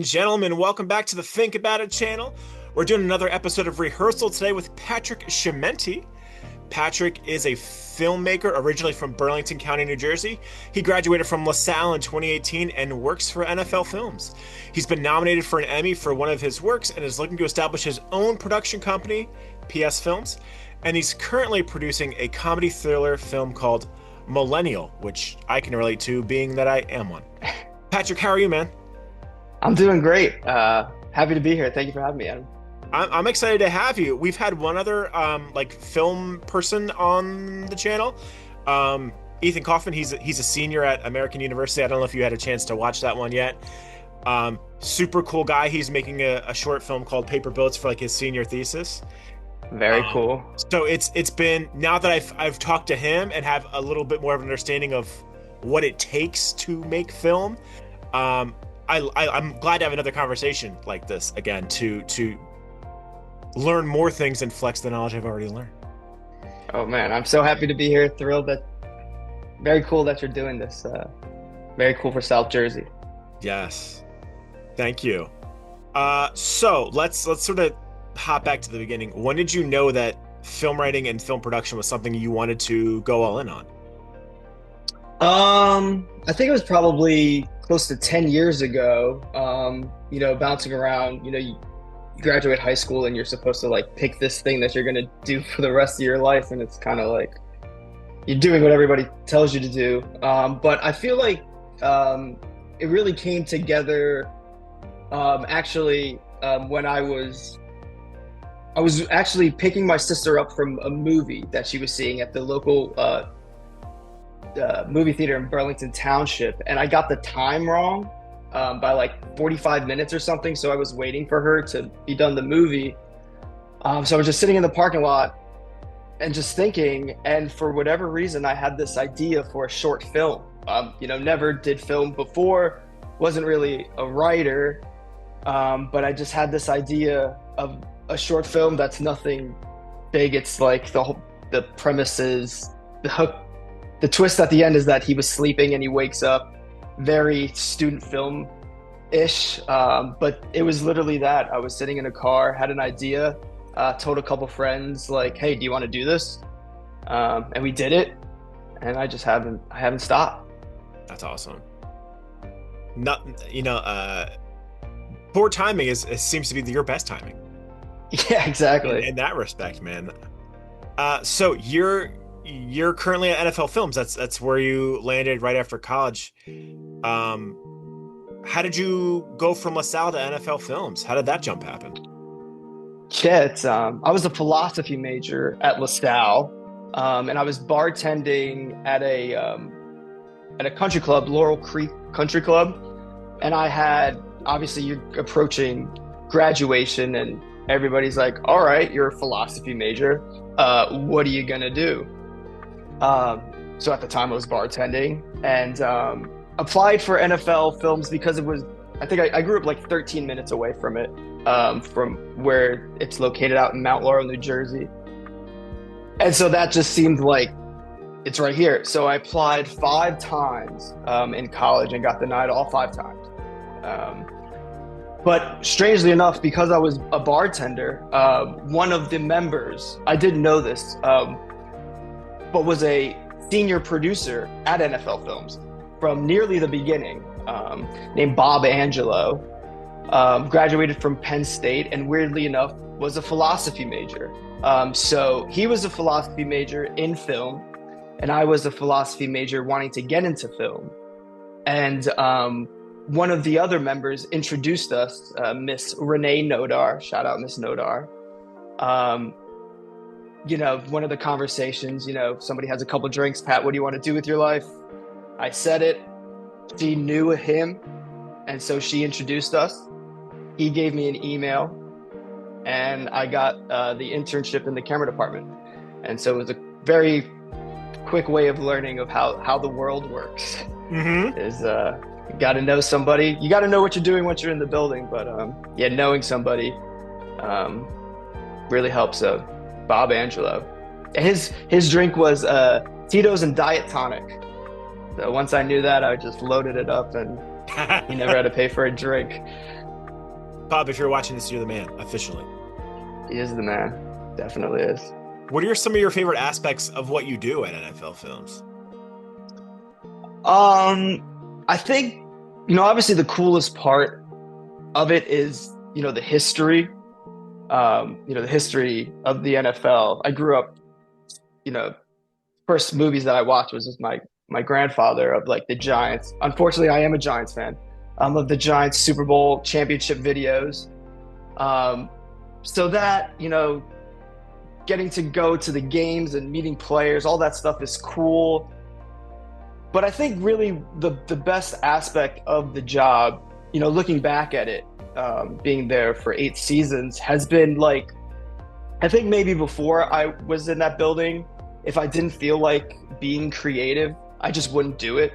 gentlemen, welcome back to the Think About It channel. We're doing another episode of Rehearsal today with Patrick Schimenti. Patrick is a filmmaker originally from Burlington County, New Jersey. He graduated from LaSalle in 2018 and works for NFL Films. He's been nominated for an Emmy for one of his works and is looking to establish his own production company, PS Films. And he's currently producing a comedy thriller film called Millennial, which I can relate to, being that I am one. Patrick, how are you, man? I'm doing great. Happy to be here. Thank you for having me, Adam. I'm excited to have you. We've had one other film person on the channel, Ethan Kaufman. He's a senior at American University. I don't know if you had a chance to watch that one yet. Super cool guy. He's making a short film called Paper Boats for like his senior thesis. Very cool. So it's been, now that I've talked to him and have a little bit more of an understanding of what it takes to make film. I'm glad to have another conversation like this again to learn more things and flex the knowledge I've already learned. Oh man, I'm so happy to be here. Thrilled that, very cool that you're doing this. Very cool for South Jersey. Yes, thank you. So let's sort of hop back to the beginning. When did you know that film writing and film production was something you wanted to go all in on? I think it was probably close to 10 years ago. Bouncing around, you graduate high school and you're supposed to like pick this thing that you're going to do for the rest of your life. And it's kind of like you're doing what everybody tells you to do. But I feel like it really came together when I was actually picking my sister up from a movie that she was seeing at the local movie theater in Burlington Township, and I got the time wrong by like 45 minutes or something, so I was waiting for her to be done the movie. So I was just sitting in the parking lot and just thinking, and for whatever reason I had this idea for a short film. Never did film before, wasn't really a writer, but I just had this idea of a short film that's nothing big. It's like the premises, the hook. The twist at the end is that he was sleeping and he wakes up, very student film-ish, but it was literally that. I was sitting in a car, had an idea, told a couple friends like, hey, do you want to do this? And we did it, and I haven't stopped. That's awesome. Poor timing seems to be your best timing. Yeah, exactly. In that respect, man. So you're currently at NFL Films. That's where you landed right after college. How did you go from LaSalle to NFL Films? How did that jump happen? Yeah, I was a philosophy major at LaSalle, and I was bartending at a country club, Laurel Creek Country Club, and I had, obviously you're approaching graduation and everybody's like, all right, you're a philosophy major. What are you gonna do? So at the time I was bartending and applied for NFL Films because I think I grew up like 13 minutes away from it, from where it's located out in Mount Laurel, New Jersey. And so that just seemed like it's right here. So I applied 5 times in college and got denied all 5 times. But strangely enough, because I was a bartender, one of the members, I didn't know this, but was a senior producer at NFL Films from nearly the beginning, named Bob Angelo, graduated from Penn State and weirdly enough was a philosophy major. So he was a philosophy major in film and I was a philosophy major wanting to get into film. And one of the other members introduced us, Miss Renee Nodar, shout out Miss Nodar. One of the conversations, somebody has a couple drinks, Pat, what do you want to do with your life? I said it. She knew him, and so she introduced us. He gave me an email, and I got the internship in the camera department. And so it was a very quick way of learning of how the world works. Mm-hmm. You got to know somebody. You got to know what you're doing once you're in the building, but knowing somebody really helps. Bob Angelo. And his drink was Tito's and Diet Tonic. So once I knew that, I just loaded it up and he never had to pay for a drink. Bob, if you're watching this, you're the man, officially. He is the man. Definitely is. What are some of your favorite aspects of what you do at NFL Films? I think, obviously the coolest part of it is, the history, the history of the NFL. I grew up, first movies that I watched was with my grandfather of like the Giants. Unfortunately, I am a Giants fan, of the Giants Super Bowl championship videos. So that, getting to go to the games and meeting players, all that stuff is cool. But I think really the best aspect of the job, looking back at it, being there for 8 seasons, has been like, I think maybe before I was in that building, if I didn't feel like being creative, I just wouldn't do it.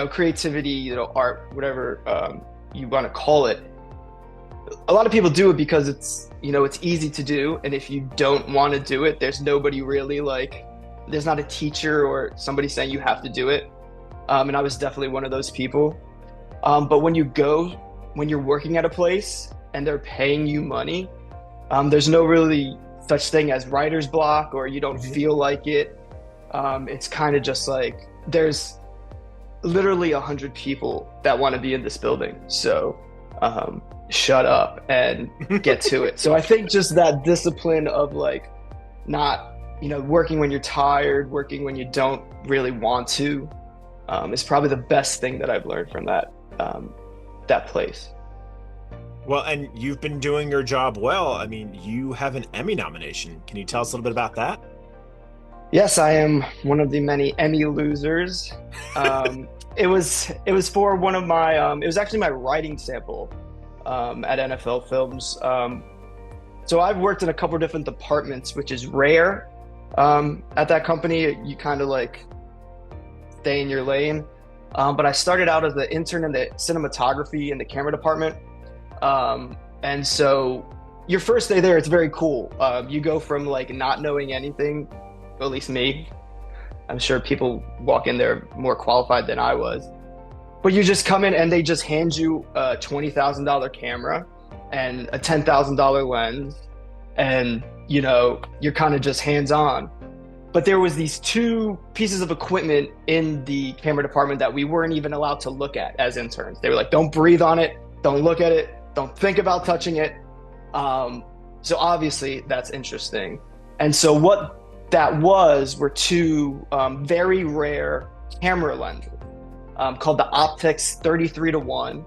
Creativity, art, whatever you want to call it. A lot of people do it because it's easy to do. And if you don't want to do it, there's nobody really there's not a teacher or somebody saying you have to do it. And I was definitely one of those people. But when you're working at a place and they're paying you money, there's no really such thing as writer's block, or you don't feel like it. It's kind of just like there's literally 100 people that want to be in this building. So shut up and get to it. So I think just that discipline of not, working when you're tired, working when you don't really want to, is probably the best thing that I've learned from that place. Well, and you've been doing your job well. I mean, you have an Emmy nomination. Can you tell us a little bit about that? Yes, I am one of the many Emmy losers. It was for one of my, it was actually my writing sample at NFL Films. So I've worked in a couple of different departments, which is rare. At that company, you kind of stay in your lane. But I started out as the intern in the cinematography and the camera department. And so your first day there, it's very cool. You go from not knowing anything, at least me. I'm sure people walk in there more qualified than I was. But you just come in and they just hand you a $20,000 camera and a $10,000 lens. And, you're kind of just hands-on. But there was these 2 pieces of equipment in the camera department that we weren't even allowed to look at as interns. They were like, don't breathe on it, don't look at it, don't think about touching it. So obviously that's interesting. And so what that were 2 very rare camera lenses called the Optics 33-1.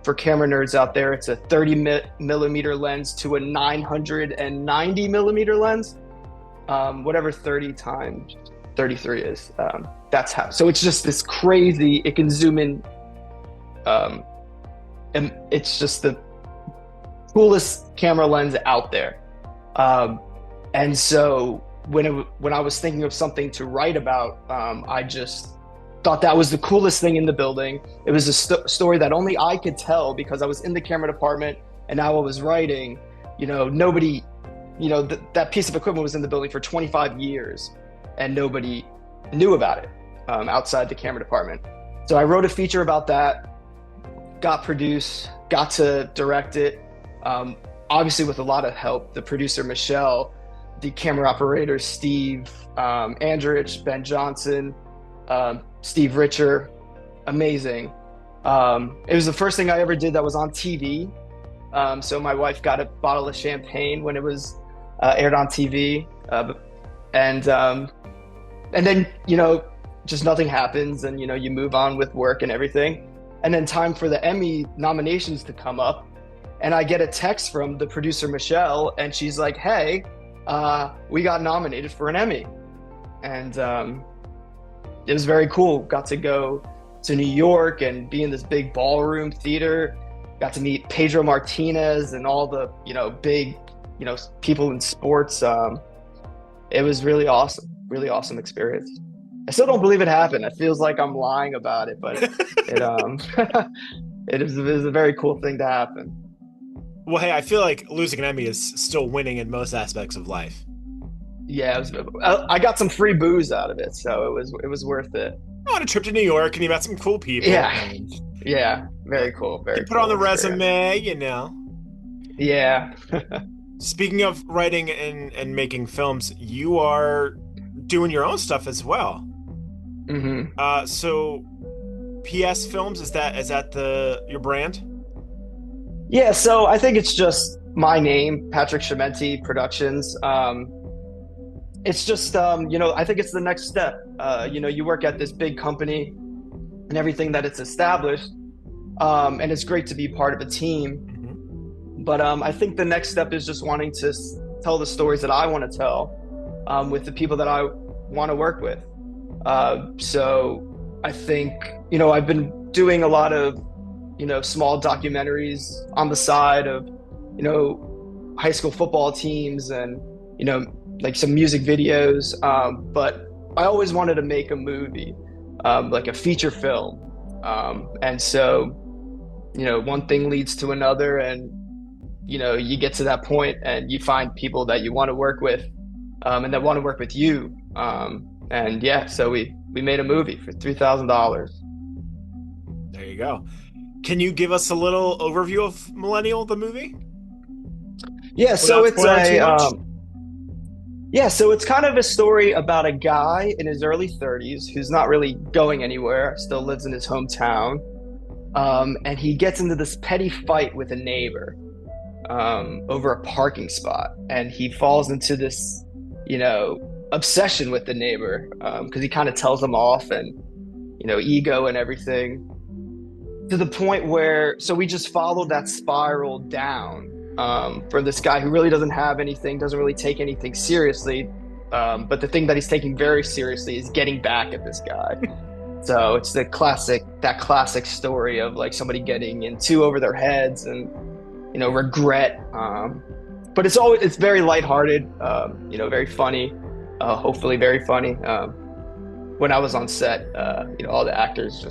For camera nerds out there, it's a 30 millimeter lens to a 990 millimeter lens. Whatever 30 times 33 is, that's how. So it's just this crazy, it can zoom in. And it's just the coolest camera lens out there. And so when I was thinking of something to write about, I just thought that was the coolest thing in the building. It was a story that only I could tell because I was in the camera department and now I was writing. Nobody, that piece of equipment was in the building for 25 years and nobody knew about it outside the camera department. So I wrote a feature about that, got produced, got to direct it. Obviously with a lot of help, the producer, Michelle, the camera operator, Steve, Andrich, Ben Johnson, Steve Richer, amazing. It was the first thing I ever did that was on TV. So my wife got a bottle of champagne when it was aired on TV. And then, just nothing happens and, you move on with work and everything. And then time for the Emmy nominations to come up. And I get a text from the producer, Michelle, and she's like, hey, we got nominated for an Emmy. And it was very cool. Got to go to New York and be in this big ballroom theater. Got to meet Pedro Martinez and all the, big, people in sports. It was really awesome experience. I still don't believe it happened. It feels like I'm lying about it, but it is a very cool thing to happen. Well, hey, I feel like losing an Emmy is still winning in most aspects of life. Yeah, I got some free booze out of it, so it was worth it. On a trip to New York and you met some cool people. Yeah, Very cool. You Very put on cool the experience. resume, you know. Yeah. Speaking of writing and making films, you are doing your own stuff as well. hmm So PS Films, is that the your brand? Yeah, so I think it's just my name, Patrick Schimenti Productions. It's just I think it's the next step. You work at this big company and everything that it's established, and it's great to be part of a team. Hmm. But I think the next step is just wanting to tell the stories that I want to tell with the people that I want to work with. So I think, I've been doing a lot of, small documentaries on the side of, high school football teams and, like some music videos. But I always wanted to make a movie, like a feature film. And so, one thing leads to another, and, you get to that point and you find people that you want to work with, and that want to work with you. And yeah, so we made a movie for $3,000. There you go. Can you give us a little overview of Millennial, the movie, Yeah, so without it's spoiling too a much? yeah, so it's kind of a story about a guy in his early 30s who's not really going anywhere, still lives in his hometown, and he gets into this petty fight with a neighbor over a parking spot, and he falls into this, obsession with the neighbor because he kind of tells him off, and ego and everything, to the point where so we just follow that spiral down for this guy who really doesn't have anything, doesn't really take anything seriously. But the thing that he's taking very seriously is getting back at this guy. So it's that classic story of like somebody getting in too over their heads and regret. But it's very lighthearted, very funny, hopefully very funny. When I was on set, all the actors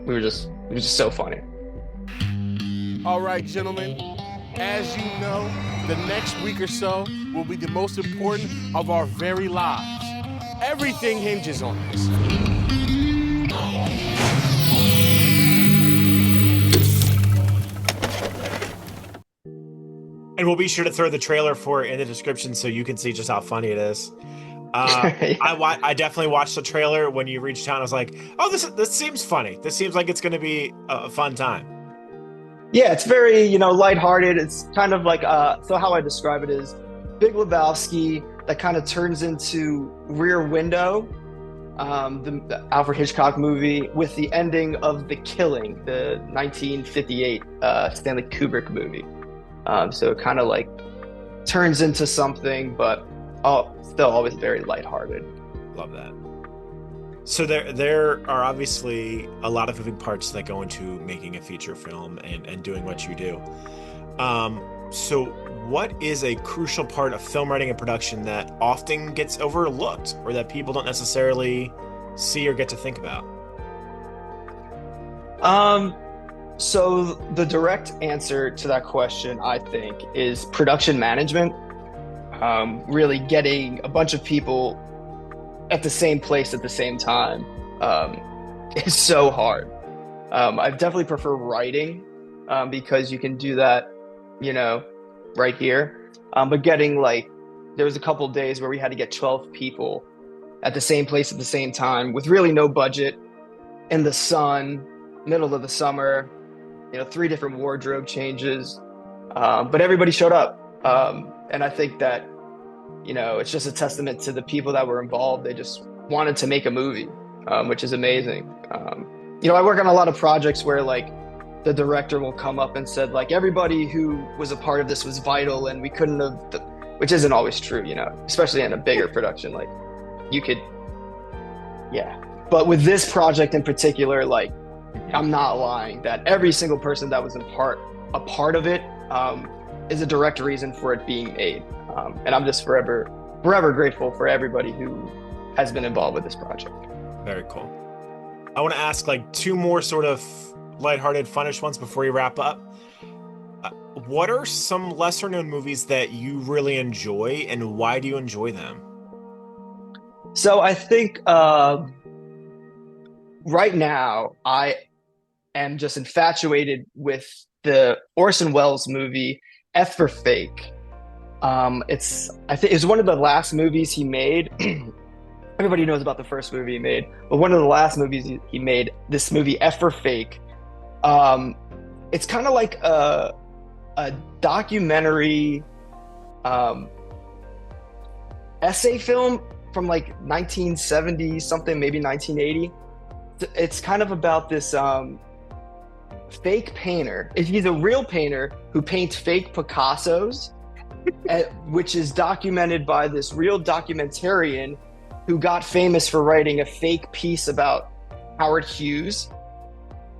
it was just so funny. All right, gentlemen, as you know, the next week or so will be the most important of our very lives. Everything hinges on this. And we'll be sure to throw the trailer for it in the description so you can see just how funny it is. Yeah. I definitely watched the trailer when you reached out. I was like, oh, this seems funny. This seems like it's going to be a fun time. Yeah, it's very, lighthearted. It's kind of like so how I describe it is Big Lebowski that kind of turns into Rear Window, the Alfred Hitchcock movie, with the ending of The Killing, the 1958 Stanley Kubrick movie. So it kind of like turns into something, but still always very lighthearted. Love that. So there are obviously a lot of moving parts that go into making a feature film and doing what you do. So what is a crucial part of film writing and production that often gets overlooked or that people don't necessarily see or get to think about? So the direct answer to that question, I think, is production management. Really getting a bunch of people at the same place at the same time is so hard. I definitely prefer writing because you can do that, right here. But getting there was a couple of days where we had to get 12 people at the same place at the same time with really no budget, in the sun, middle of the summer, 3 different wardrobe changes. But everybody showed up. And I think that, it's just a testament to the people that were involved. They just wanted to make a movie, which is amazing. I work on a lot of projects where the director will come up and said everybody who was a part of this was vital and we couldn't have, which isn't always true, especially in a bigger production. You could, yeah. But with this project in particular, I'm not lying that every single person that was a part of it is a direct reason for it being made. And I'm just forever grateful for everybody who has been involved with this project. Very cool. I want to ask 2 more sort of lighthearted, funnish ones before we wrap up. What are some lesser known movies that you really enjoy and why do you enjoy them? So I think right now am just infatuated with the Orson Welles movie F for Fake. I think it's one of the last movies he made. Everybody knows about the first movie he made, but one of the last movies he made, this movie F for Fake. It's kind of like a documentary essay film from like 1970 something, maybe 1980. It's kind of about this fake painter. He's a real painter who paints fake Picassos, which is documented by this real documentarian who got famous for writing a fake piece about Howard Hughes.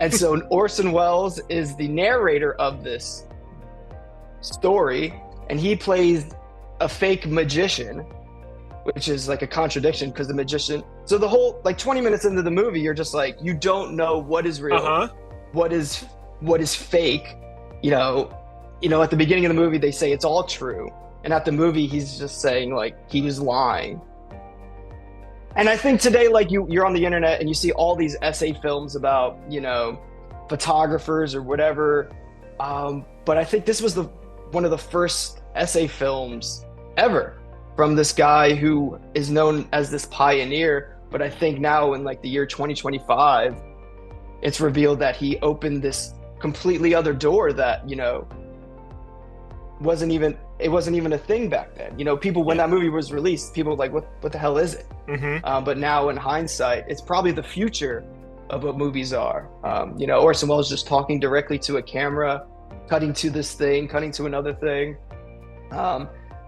And so Orson Welles is the narrator of this story, and he plays a fake magician, which is like a contradiction because the magician. So the whole, like 20 minutes into the movie, you're just like, you don't know what is real, what is fake. You know, at the beginning of the movie, they say it's all true. And at the movie, he's just saying like he was lying. And I think today, like you're on the internet and you see all these essay films about, photographers or whatever. But I think this was one of the first essay films ever from this guy who is known as this pioneer. But I think now in like the year 2025, it's revealed that he opened this completely other door that, wasn't even a thing back then. People, when that movie was released, people were like, what the hell is it? But now in hindsight, it's probably the future of what movies are. Orson Welles just talking directly to a camera, cutting to this thing, cutting to another thing.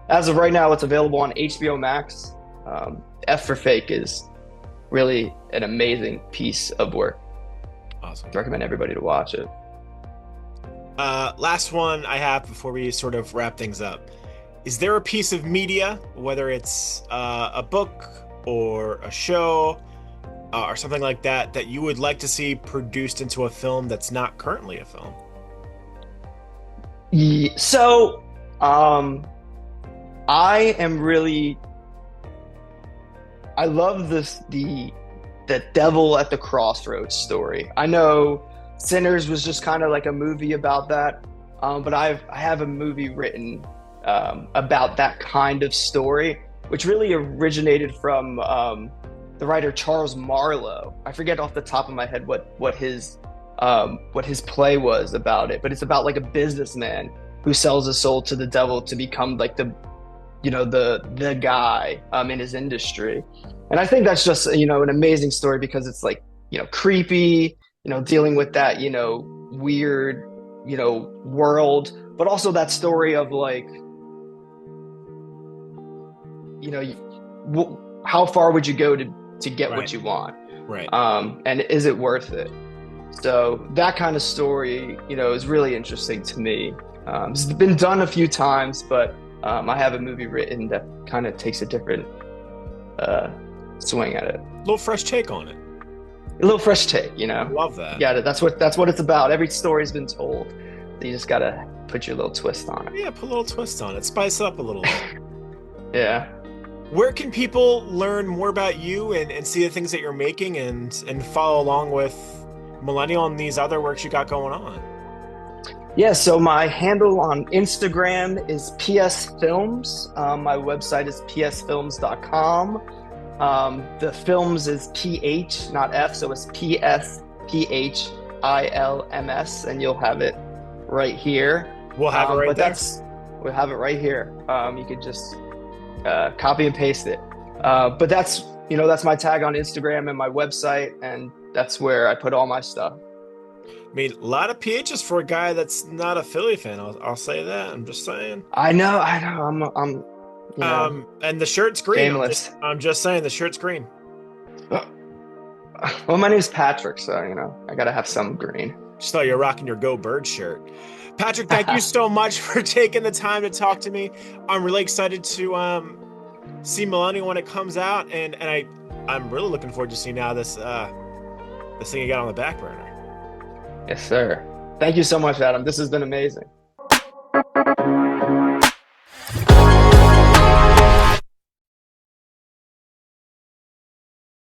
As of right now, it's available on HBO Max. F for Fake is really an amazing piece of work. Awesome. I recommend everybody to watch it. Last one I have before we sort of wrap things up. Is there a piece of media, whether it's a book or a show or something like that, that you would like to see produced into a film that's not currently a film? So, I love the Devil at the Crossroads story. I know Sinners was just kind of like a movie about that, but I have a movie written about that kind of story, which really originated from the writer Charles Marlowe. I forget off the top of my head what his play was about it, but it's about like a businessman who sells his soul to the devil to become like the guy in his industry. And I think that's just an amazing story because it's like creepy, dealing with that weird world, but also that story of like how far would you go to get what you want, right? And is it worth it? So that kind of story is really interesting to me. It's been done a few times, but I have a movie written that kind of takes a different swing at it. A little fresh take on it. A little fresh take, Love that. Yeah, that's what it's about. Every story's been told. So you just gotta put your little twist on it. Yeah, put a little twist on it. Spice it up a little bit. Yeah. Where can people learn more about you and see the things that you're making and follow along with Millennial and these other works you got going on? Yeah, so my handle on Instagram is PS Films. My website is psfilms.com. The Films is PH, not F, so it's PSPHILMS, and you'll have it right here. We'll have it right there. We'll have it right here. You could just copy and paste it. But that's my tag on Instagram and my website, and that's where I put all my stuff. I mean, a lot of PHs for a guy that's not a Philly fan. I'll say that. I'm just saying. I know. I'm and the shirt's green. Shameless. I'm just saying the shirt's green. Well, my name's Patrick, so I gotta have some green. Just thought you're rocking your Go Bird shirt. Patrick, thank you so much for taking the time to talk to me. I'm really excited to see Millennial when it comes out, and I'm really looking forward to seeing now this thing you got on the back burner. Yes, sir. Thank you so much, Adam. This has been amazing.